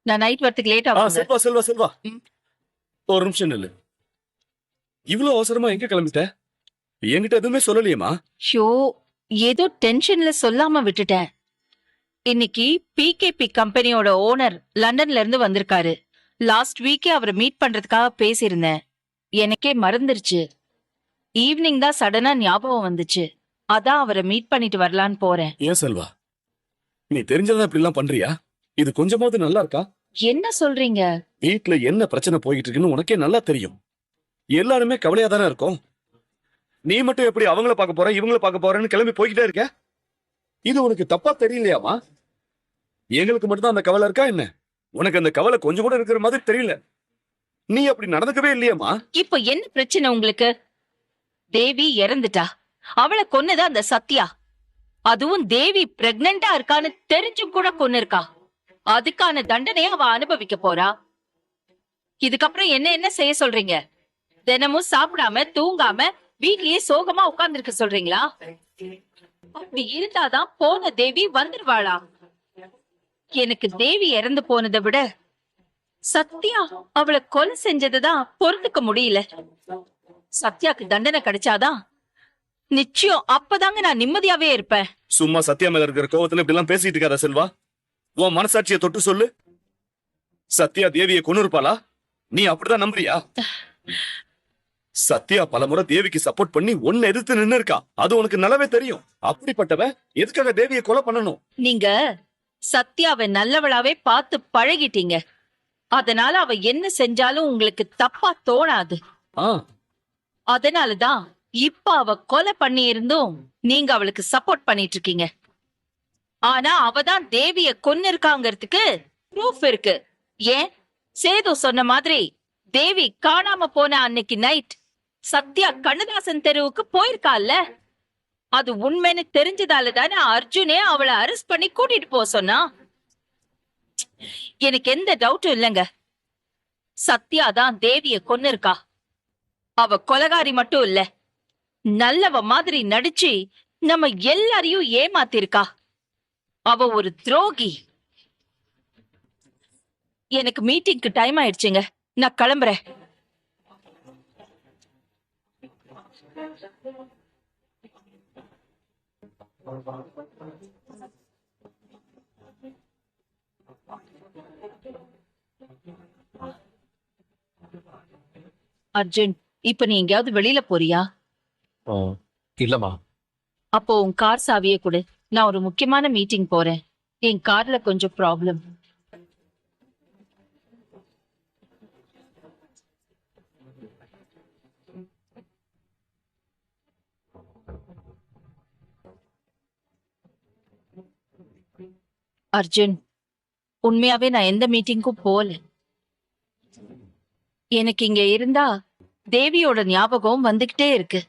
நான் நைட் வரதுக்கு லேட் ஆகும். செல்வா செல்வா செல்வா, ஒரு நிமிஷம் நில்லு. இவ்வளவு அவசரமா எங்க கிளம்பிட்ட? என்கிட்ட எதுவுமே சொல்லலையேமா? ஷோ, ஏதோ டென்ஷன்ல சொல்லாம விட்டுட்டேன். இன்னைக்கு பிகேபி கம்பெனியோட ஓனர் லண்டன்ல இருந்து வந்திருக்காரு. லாஸ்ட் வீக்கே அவரை மீட் பண்றதுக்காக பேசியிருந்தேன். எனக்கே மறந்துருச்சு. ஈவினிங் தான் சடனா ஞாபகம் வந்துச்சு. அதான் அவரை மீட் பண்ணிட்டு வரலான்னு போறேன். ஏன் செல்வா, நீ தெரிஞ்சதான் இப்படி எல்லாம் பண்றியா? இது கொஞ்சமாவது நல்லா இருக்கா? என்ன சொல்றீங்க? வீட்டுல என்ன பிரச்சனை போயிட்டு இருக்குன்னு உனக்கே நல்லா தெரியும். எல்லாருமே கவலையா தானே இருக்கும். நீ மட்டும் எப்படி அவங்கள பார்க்க போற இவங்கள பார்க்க போறேன்னு கிளம்பி போய்கிட்டே இருக்க? இது உனக்கு தப்பா தெரியலையாமா? எங்களுக்கு மட்டும்தான் அந்த கவலை இருக்கா என்ன? உனக்கு அந்த கவலை கொஞ்சம் கூட இருக்கிற மாதிரி தெரியல. நீ அப்படி நடந்துக்கவே இல்லையாமா? இப்ப என்ன பிரச்சனை உங்களுக்கு? தேவி இறந்துட்டா. அவளை கொன்னதா அந்த சத்யா. அதுவும் தேவி பிரெக்னண்டா இருக்கான்னு தெரிஞ்சும் கூட கொன்னு இருக்கா. அதுக்கான தண்டனையை அவ அனுபவிக்க போறா. இதுக்கப்புறம் என்ன என்ன செய்ய சொல்றீங்க? தினமும் சாப்பிடாம தூங்காம வீட்லயே சோகமா உட்கார்ந்துருக்க சொல்றீங்களா? அப்படி இருந்தாதான் போன தேவி வந்துருவாளா? எனக்கு தேவி இறந்து போனதை விட சத்யா அவளை கொலை செஞ்சதுதான் பொறுத்துக்க முடியல. சத்யாக்கு தண்டனை கிடைச்சாதான் நிச்சயம் அப்பதாங்க நான் நிம்மதியாவே இருப்பேன். சும்மா சத்யா மேல இருக்கிற கோவத்துல இப்படி எல்லாம் பேசிட்டு இருக்காத செல்வா. உன் மனசாட்சியை தொட்டு சொல்லு. சத்யா தேவியை கொன்னு இருப்பாளா? நீ அப்படிதான் நம்புறியா? சத்யா பலமுறை தேவிக்கு சப்போர்ட் பண்ணி ஒன்னு எதிர்த்து நின்னு இருக்கா. அது உனக்கு நல்லாவே தெரியும். அப்படிப்பட்டவ எதுக்காக தேவியை கொலை பண்ணணும்? நீங்க சத்யாவை நல்லவளாவே பார்த்து பழகிட்டீங்க. அதனால அவ என்ன செஞ்சாலும் உங்களுக்கு தப்பா தோணாது. அதனாலதான் இப்ப அவ கொலை பண்ணி இருந்தும் நீங்க அவளுக்கு சப்போர்ட் பண்ணிட்டு இருக்கீங்க. ஆனா அவதான் தேவிய கொன்னு இருக்காங்கிறதுக்கு ப்ரூஃப் இருக்கு. ஏன், சேது சொன்ன மாதிரி தேவி காணாம போன அன்னைக்கு நைட் சத்யா கண்ணதாசன் தெருவுக்கு போயிருக்கால. அது உண்மைன்னு தெரிஞ்சதால தானே அர்ஜுனே அவளை அரெஸ்ட் பண்ணி கூட்டிட்டு போக சொன்னா. எனக்கு எந்த டவுட்டும் இல்லைங்க. சத்யா தான் தேவிய கொன்னு இருக்கா. அவ கொலகாரி மட்டும் இல்ல, நல்லவ மாதிரி நடிச்சு நம்ம எல்லாரையும் ஏமாத்திருக்கா. அவ ஒரு துரோகி. எனக்கு மீட்டிங்க்கு டைம் ஆயிடுச்சுங்க, நான் கிளம்புறேன். அர்ஜுன், இப்ப நீ எங்கேயாவது வெளியில போறியா? இல்லம்மா. அப்போ உன் கார் சாவியை கொடு. நான் ஒரு முக்கியமான மீட்டிங் போறேன். என் கார்ல கொஞ்சம் ப்ராப்ளம். அர்ஜுன், உண்மையாவே நான் எந்த மீட்டிங்கும் போல. எனக்கு இங்க இருந்தா தேவியோட ஞாபகம் வந்துகிட்டே இருக்கு.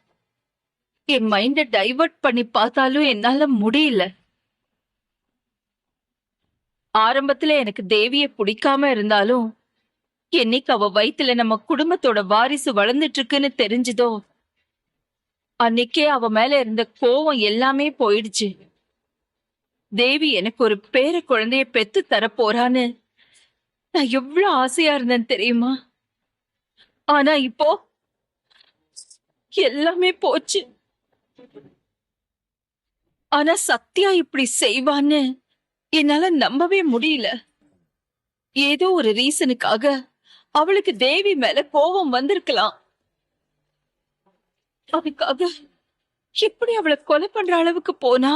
என் மைண்ட டைவர்ட் பண்ணி பார்த்தாலும் என்னால முடியல. ஆரம்பத்துல எனக்கு தேவிய பிடிக்காம இருந்தாலும் என்னைக்கு அவ வயித்துல நம்ம குடும்பத்தோட வாரிசு வளர்ந்துட்டு இருக்குன்னு தெரிஞ்சதோ அன்னைக்கே அவ மேல இருந்த கோவம் எல்லாமே போயிடுச்சு. தேவி எனக்கு ஒரு பேர குழந்தைய பெத்து தர போறான்னு நான் எவ்வளவு ஆசையா இருந்தேன் தெரியுமா? ஆனா இப்போ எல்லாமே போச்சு. ஆனா சத்யா இப்படி செய்வான்னு என்னால நம்பவே முடியல. ஏதோ ஒரு ரீசனுக்காக அவளுக்கு தேவி மேல கோபம் வந்திருக்கலாம். அதுக்காக எப்படி அவளை கொலை பண்ற அளவுக்கு போனா?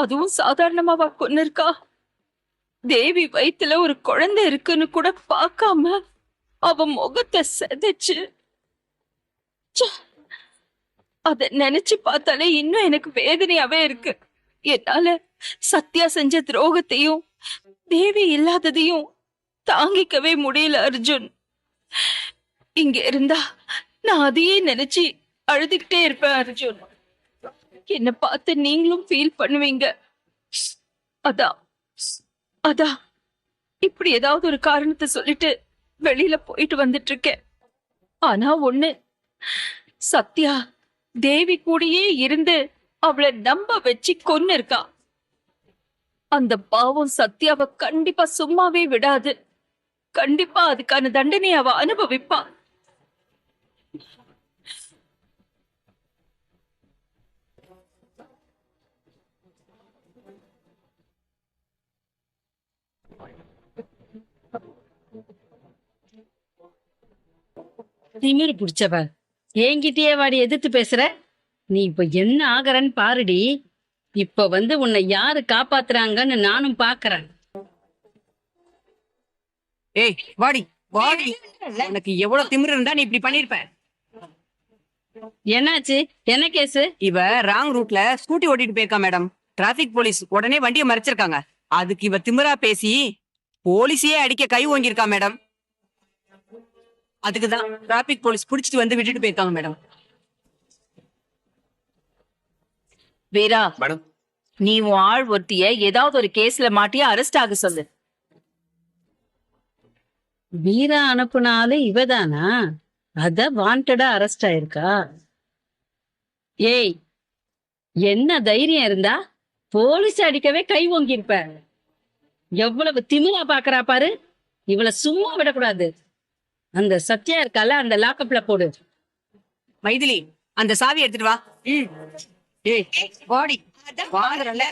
அதுவும் சாதாரணமாவா கொன்னு இருக்கா? தேவி வயித்துல ஒரு குழந்தை இருக்குன்னு கூட பார்க்காம அவ முகத்தை செதைச்சு, அத நினைச்சு பார்த்தாலே இன்னும் எனக்கு வேதனையாவே இருக்கு. என்னால சத்யா செஞ்ச துரோகத்தையும் தேவி இல்லாததையும் தாங்கிக்கவே முடியல அர்ஜுன். இங்க இருந்தா நான் அதையே நினைச்சு அழுதுகிட்டே இருப்பேன் அர்ஜுன். என்ன பார்த்து நீங்களும் ஃபீல் பண்ணுவீங்க. அதான் அதான் இப்படி ஏதாவது ஒரு காரணத்தை சொல்லிட்டு வெளியில போயிட்டு வந்துட்டு இருக்கேன். ஆனா ஒண்ணு, சத்யா தேவி கூடயே இருந்து அவளை நம்ப வச்சு கொன்னு இருக்கா. அந்த பாவம் சத்யாவை கண்டிப்பா சும்மாவே விடாது. கண்டிப்பா அதுக்கான தண்டனை அவ அனுபவிப்பா. திமிரு புடிச்சவ, என்கிட்டயே வாடி எதிர்த்து பேசுற? நீ இப்ப என்ன ஆகறன்னு பாருடி. இப்ப உன்னை யாரு காப்பாத்துறாங்கன்னு நானும் பாக்குறேன். ஏய் வாடி வாடி, உனக்கு எவ்வளவு திமிரு இருந்தா நீ இப்படி பண்ணிருப்ப? என்னாச்சு? என்ன கேஸ்? இவ ராங் ரூட்ல ஸ்கூட்டி ஓட்டிட்டு போயிருக்கா மேடம். டிராபிக் போலீஸ் உடனே வண்டியை மறைச்சிருக்காங்க. அதுக்கு இவ திமிரா பேசி போலீஸையே அடிக்க கை ஓங்கியிருக்கா மேடம். அதுக்குதான் டிராபிக் போலீஸ் புடிச்சிட்டு வந்து விட்டுட்டு போயிருக்காங்க மேடம். வீரா, மேடம். நீ உன் ஆள் ஒருத்திய ஏதாவது ஒரு கேஸ்ல மாட்டி அரெஸ்ட் ஆக சொல்லு. வீரா அனுப்புனாலும் இவதானா? அத வாண்டடா அரெஸ்ட் ஆயிருக்கா? ஏய், என்ன தைரியம் இருந்தா போலீஸ் அடிக்கவே கை ஓங்கியிருப்ப. எவ்வளவு திமிரா பாக்குறா பாரு. இவள சும்மா விடக்கூடாது. அந்த சத்யா இருக்கால, அந்த லாக்கப்ல போடு. மைதிலி, அந்த சாவி எடுத்துட்டு வா. ஏய் வாடி, வாங்குறல.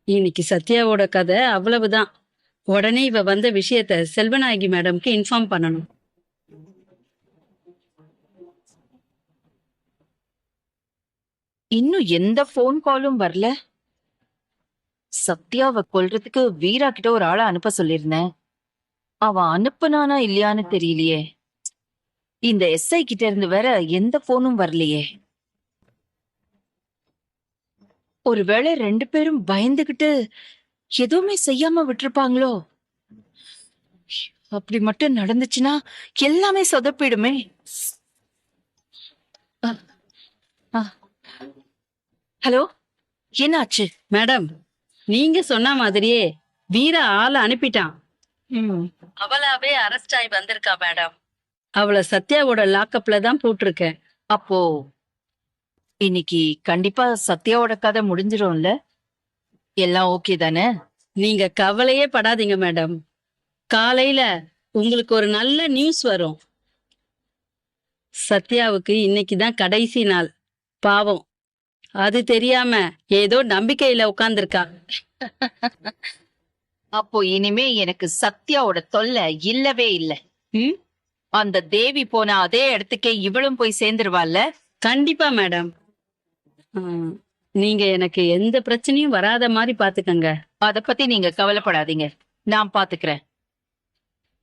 இன்னைக்கு சத்யாவோட கதை அவ்வளவுதான். உடனே இவ வந்த விஷயத்த செல்வநாயகி மேடம்க்கு இன்ஃபார்ம் பண்ணணும். இன்னும் எந்த போன் காலும் வரல. சத்யாவை கொல்றதுக்கு வீரா கிட்ட ஒரு ஆளை அனுப்ப சொல்லியிருந்தேன். அவன் அனுப்புனானா இல்லையான்னு தெரியலையே. இந்த எஸ்ஐ கிட்ட இருந்து வேற எந்த போனும் வரலையே. ஒருவேளை ரெண்டு பேரும் பயந்துகிட்டு எதுவுமே செய்யாம விட்டுருப்பாங்களோ? அப்படி மட்டும் நடந்துச்சுன்னா எல்லாமே சொதப்பிடுமே. ஹலோ, என்னாச்சு? மேடம், நீங்க சொன்ன மாதிரியே வீரா ஆளை அனுப்பிட்டான். அவளாவே அரெஸ்ட் ஆகி வந்திருக்கா மேடம். அவளை சத்யாவோட லாக்கப்ல தான் போட்டிருக்கேன். அப்போ இன்னைக்கு கண்டிப்பா சத்யாவோட கதை முடிஞ்சிடும்ல? எல்லாம் ஓகே தானே? நீங்க கவலையே படாதீங்க மேடம். காலையில உங்களுக்கு ஒரு நல்ல நியூஸ் வரும். சத்யாவுக்கு இன்னைக்குதான் கடைசி நாள். பாவம், அது தெரியாம ஏதோ நம்பிக்கையில உட்கார்ந்திருக்கா. அப்போ இனிமே எனக்கு சத்யாவோட தொல்லை இல்லவே இல்ல. அந்த தேவி போன அதே இடத்துக்கே இவளும் போய் சேர்ந்துருவாள்ல? கண்டிப்பா மேடம். நீங்க எனக்கு எந்த பிரச்சனையும் வராத மாதிரி பாத்துக்கங்க. அத பத்தி நீங்க கவலைப்படாதீங்க, நான் பாத்துக்கிறேன்.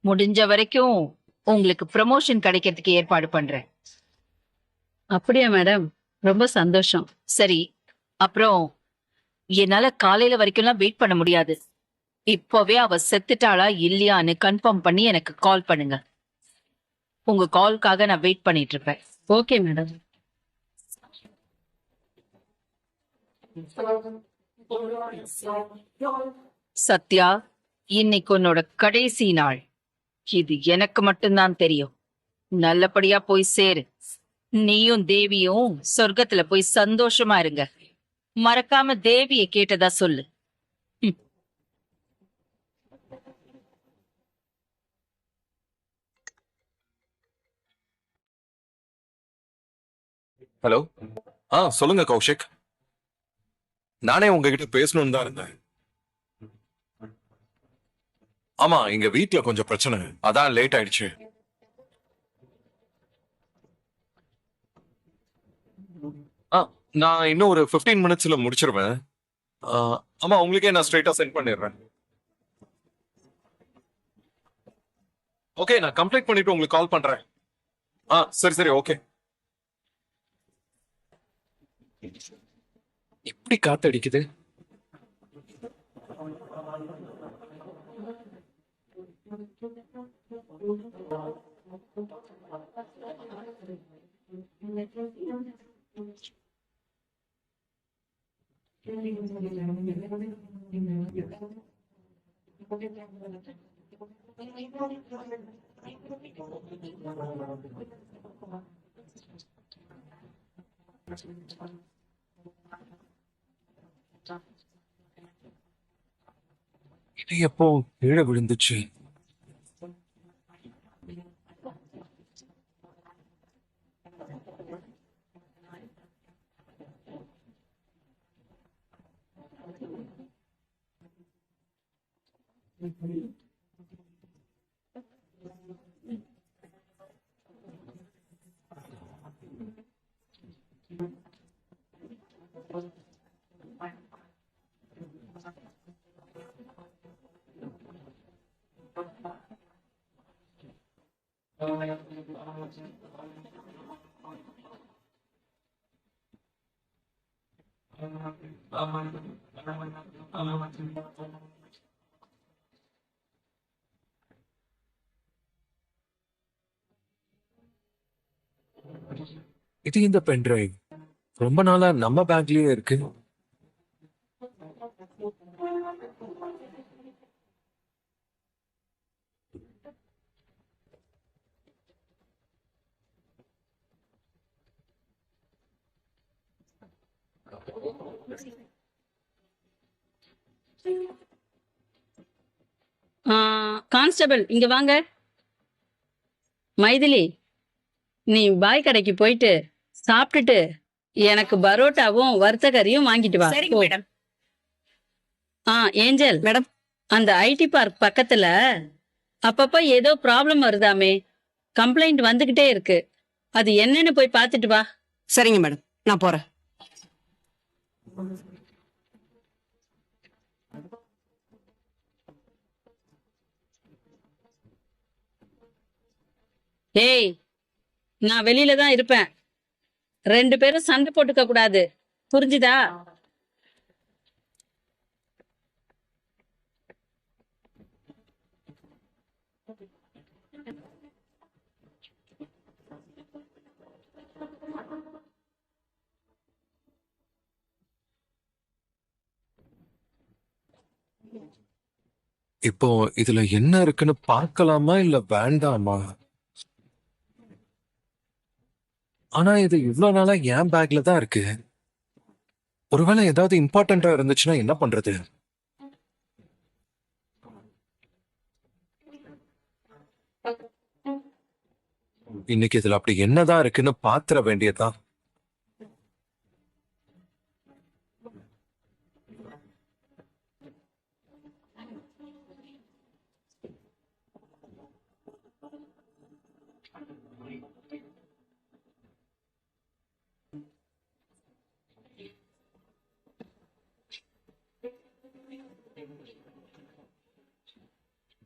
முடிஞ்ச வரைக்கும் உங்களுக்கு ப்ரமோஷன் கிடைக்கிறதுக்கு ஏற்பாடு பண்றேன். அப்படியா மேடம்? ரொம்ப சந்தோஷம். சரி, அப்புறம் என்னால காலையில வரைக்கும்லாம் வெயிட் பண்ண முடியாது. இப்பவே அவ செத்துட்டாளா இல்லையான்னு கன்ஃபார்ம் பண்ணி எனக்கு கால் பண்ணுங்க. உங்க கால்காக நான் வெயிட் பண்ணிட்டு இருப்பேன். Okay madam. சத்யா, இன்னைக்கு உன்னோட கடைசி நாள். இது எனக்கு மட்டும்தான் தெரியும். நல்லபடியா போய் சேரு. நீயும் தேவியும் சொர்க்கத்துல போய் சந்தோஷமா இருங்க. மறக்காம தேவிய கேட்டதா சொல்லு. ஹலோ. சொல்லுங்க கௌஷிக். நானே உங்ககிட்ட பேசணும்னு தான் இருந்தேன். ஆமா, எங்க வீட்ல கொஞ்சம் பிரச்சனை, அதான் லேட் ஆயிடுச்சு. நான் இன்னும் ஒரு 15 மினிட்ஸ்ல முடிச்சிருவேன். ஆமா, உங்களுக்கே நான் ஸ்ட்ரைட்டா சென்ட் பண்ணிடுறேன். ஓகே, நான் கம்ப்ளீட் பண்ணிட்டு உங்களுக்கு கால் பண்றேன். சரி சரி, ஓகே. எப்படி காத்து அடிக்குது? இது எப்போ கீழே விழுந்துச்சு? இது இந்த பென்டிரைவ் ரொம்ப நாளா நம்ம பேக்லயே இருக்கு. கான்ஸ்டபிள் இங்க வாங்க. மைதிலி, நீ பாய் கடைக்கு போயிட்டு சாப்பிட்டுட்டு எனக்கு பரோட்டாவும் வறுத்த கறியும் வாங்கிட்டு வா. சரிங்க போ. மேடம். Angel madam. அந்த ஐடி பார்க் பக்கத்துல அப்பப்ப ஏதோ ப்ராப்ளம் வருதாமே, கம்ப்ளைண்ட் வந்துகிட்டே இருக்கு. அது என்னன்னு போய் பார்த்துட்டு வா. சரிங்க மேடம், நான் போறேன். ஏய், நான் வெளியில தான் இருப்பேன். 2 பேரும் சண்டை போட்டுக்க கூடாது, புரிஞ்சுதா? இப்போ இதுல என்ன இருக்குன்னு பார்க்கலாமா இல்ல வேண்டாமா? ஆனா இது இவ்வளவு நாளா என் பேக்ல தான் இருக்கு. ஒருவேளை ஏதாவது இம்பார்ட்டண்டா இருந்துச்சுன்னா என்ன பண்றது? இன்னைக்கு இதுல அப்படி என்னதான் இருக்குன்னு பாத்திர வேண்டியதுதான்.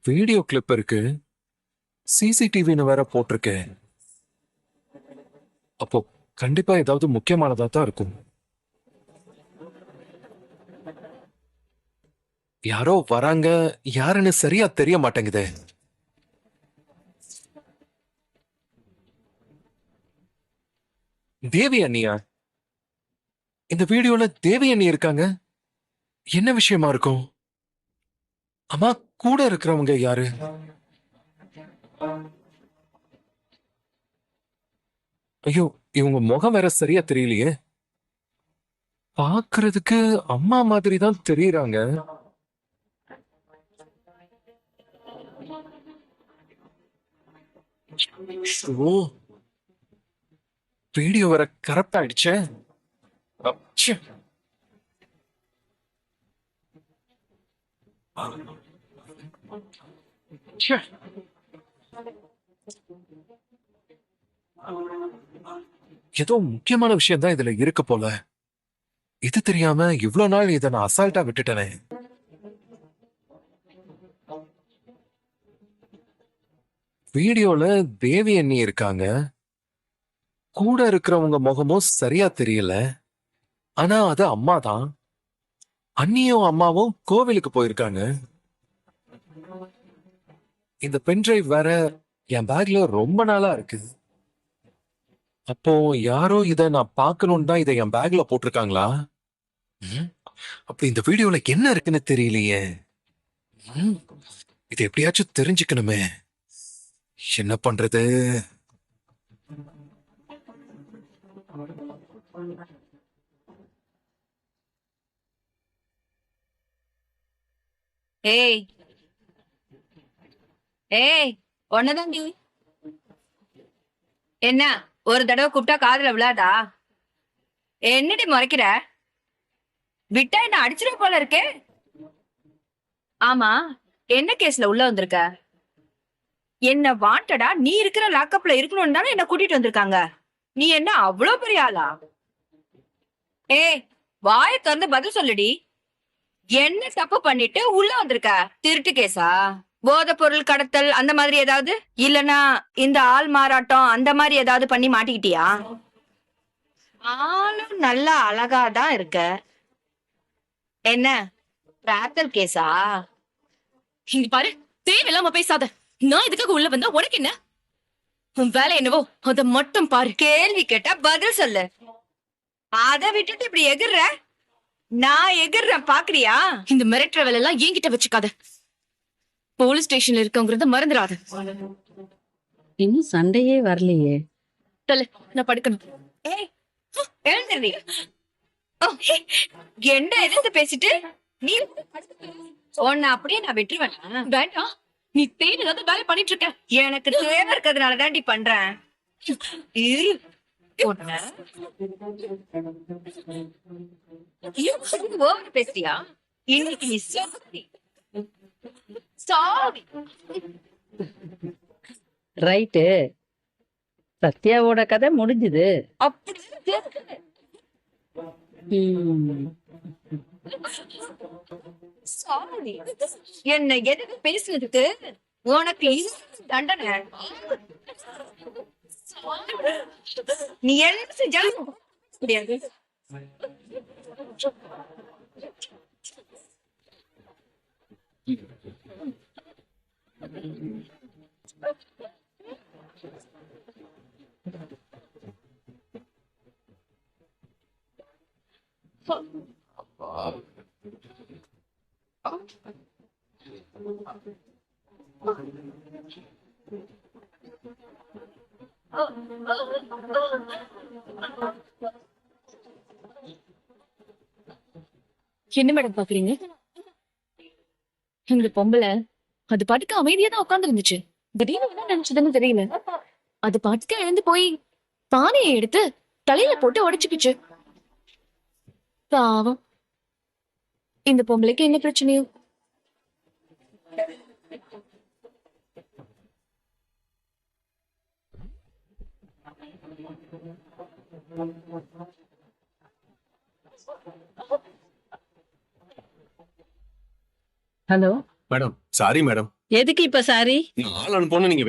வீடியோ கிளிப் இருக்கு, சிசிடிவின்னு வேற போட்டிருக்கேன். அப்போ கண்டிப்பா ஏதாவது முக்கியமானதா தான் இருக்கும். யாரோ வராங்க, யாருன்னு சரியா தெரிய மாட்டேங்குதே. தேவி அண்ணியா? இந்த வீடியோல தேவி அண்ணி இருக்காங்க. என்ன விஷயமா இருக்கும்? அம்மா, கூட இருக்கிறவங்க யாரு? ஐயோ, இவங்க முகம் வேற சரியா தெரியலையே. பாக்குறதுக்கு அம்மா மாதிரி தான் தெரியறாங்க. வீடியோ வேற கரெக்ட் ஆயிடுச்சே. அச்சே. ச்சே. ஏதோ முக்கியமான விஷயம் தான் இதுல இருக்கு போல. இது தெரியாம இவ்வளவு நாள் இதை நான் அசால்ட்டா விட்டுட்டேனே. வீடியோல தேவி அண்ணி இருக்காங்க. கூட இருக்கிறவங்க முகமும் சரியா தெரியல. ஆனா அது அம்மா தான். அண்ணியும் அம்மாவும் கோவிலுக்கு போயிருக்காங்க. இந்த பென்டிரைவ் வேற என் பேக்ல ரொம்ப நாளா இருக்கு. அப்போ யாரோ இத நான் பார்க்கணும்னு தான் இதை என் பேக்ல போட்டிருக்காங்களா? அப்படி இந்த வீடியோல என்ன இருக்குன்னு தெரியலையே. ம், இது எப்படியாச்சும் தெரிஞ்சுக்கணுமே. என்ன பண்றது? ஏய் ஏய் ஒன்னதாண்டி. என்ன ஒரு தடவை கூப்பிட்டா காதுல விழாதா? என்னடி முறைக்கிற? விட்டா என்ன அடிச்சிட போல இருக்கே. ஆமா, என்ன கேஸ்ல உள்ள வந்திருக்க? என்ன வாண்டடா நீ இருக்கிற லாக்கப்ல இருக்கணும்னு தானே என்ன கூட்டிட்டு வந்திருக்காங்க. நீ என்ன அவ்வளவு பெரிய ஆளா? ஏய், வாயை திறந்து பதில் சொல்லுடி. என்ன தப்பு பண்ணிட்டு உள்ள வந்திருக்க? திருட்டு கேஸா? போதை பொருள் கடத்தல் அந்த மாதிரி ஏதாவது? இல்லனா இந்த ஆள் மாறாட்டம் அந்த மாதிரி ஏதாவது பண்ணி மாட்டிக்கிட்டியா? ஆளும் நல்லா அழகாதான் இருக்க. என்ன பிராத்தல் கேஸா? இங்க பாரு, தேவையில்லாம பேசாத. நான் இதுக்காக உள்ள வந்தா உனக்கு என்ன? உன் வேலை என்னவோ அத மட்டும் பாரு. கேள்வி கேட்டா பதில் சொல்லு. அத விட்டுட்டு இப்படி எகிர்ற? நான் எகிர்றேன் பாக்குறியா? இந்த மிரட்டுற வேலை எல்லாம் என்கிட்ட வச்சுக்காத. போலீஸ் ஸ்டேஷன்ல இருக்கவங்கிறத மறந்துடாத. இன்னும் சண்டையே வரலையே. தல, நான் படுக்கணும். ஏய், எழுந்திருடி. என்ன எதிர்த்து பேசிட்டு நீ உன்னை அப்படியே நான் விட்டுருவேனா? வேண்டாம், நீ தேவையில்லாத வேலை பண்ணிட்டு இருக்க. எனக்கு தேவை இருக்கிறதுனால தாண்டி பண்றேன். இரு. உன்னை. ஓவர் பேசுறியா? இன்னைக்கு நீ சாவி. சாவி. ரைட்டு. சத்யாவோட கதை முடிஞ்சுது. அப்படி கேக்குது. ம். சாரி. என்ன எதுக்கு பேசுனதுக்கு உனக்கு இது தண்டனை. நீ என்ன செஞ்சாலும் முடியாது. என்ன மேடம் பாக்குறீங்க? இந்த பொம்பளை அது பாட்டுக்கு அமைதியா தான் உட்கார்ந்து இருந்துச்சு. திடீர்னு என்ன நினைச்சதுன்னு தெரியல. அது பாட்டுக்கு எழுந்து போய் பானையை எடுத்து தலையில போட்டு உடைச்சுக்கிச்சு. பாவம். இந்த பொம்பளைக்கு என்ன பிரச்சனையோ? Hello, madam sorry madam. எதுக்கு இப்ப சாரி? நான் ஆள் அனுப்போன்னு நீங்க